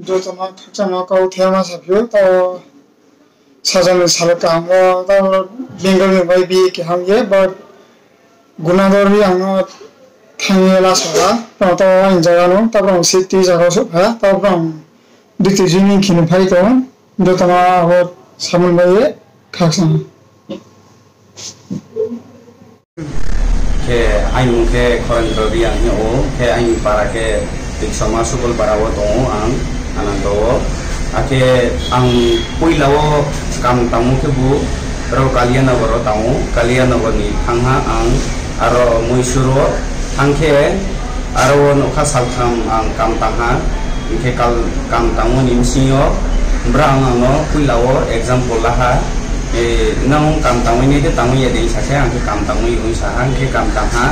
Jotama Kakchama Kau Thema Sabio, or Sajan Salakamo, or Bengal may be Kihamye, but Gunadori are not Tangela Sola, Proto in Jagano, Tabron cities are also Tabron, Ditijini Kinapaito, Jotama or Samuel Kaksan. Ke aing ke koran dobi ang o ke aing para ke tiksama sukul barawo dong ang anando ake ang puilawo kam tamu ke bu ro kalian baro tamu kalian ni hangha ang aro muisuro hangke aro no khasal kam ang kam tangha ke kam tamu nimsio brang no puilawo example laha nang kam tamu ini ke tamu ya dei sase ang kam tamu yung sahang ke kam tangha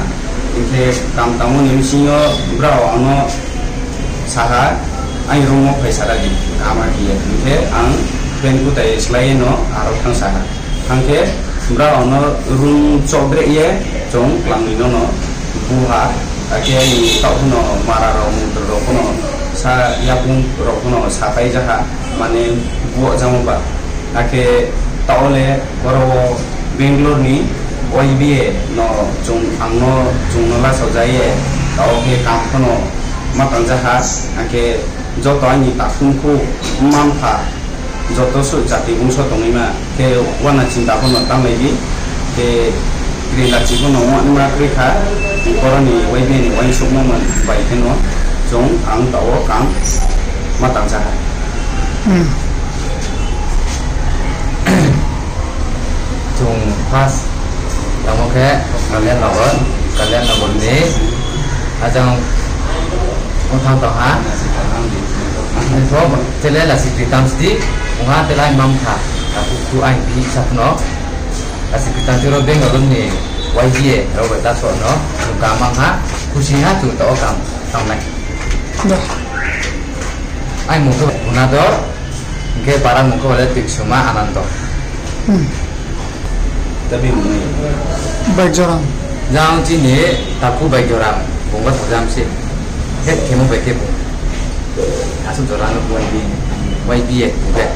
ke kam tamu nimsio brao ano saha ay rumo paisa lagi kama dia ke ang pen ku tai slai no arok tang saha ang ke brao ano rum chogre ye jong langino no buha ake ni tau no mararo mudro no sa yapung ro no sapai jaha mane buo jamu ba ake taole boro Bangalore ni OIBA no jung angno jungnola sojaye tao ke kampono matang jahas ake joto ani takunku mampa joto su jati bungso tongima ke wana cinta kono tamegi ke grila chikono wana makrika koroni OIBA ni wani sukmo man baikeno jung ang tao kam matang jahas. Tung pas kamu ke kalian lawan ni ajang untang toha itu telah lah sikritan sih unga telah imam kha aku tu aing bi sapno sikritan tu robeng lawan ni YGA robert dah sono kamang ha kusiha tu tau kam tamai aing muka unador ke barang muka oleh tiksuma ananto tapi Baik Joram. Jangan sini taku baik Joram, bunga terjam sih. Kamu baik kepo. Asal Joram YB ya, bukan.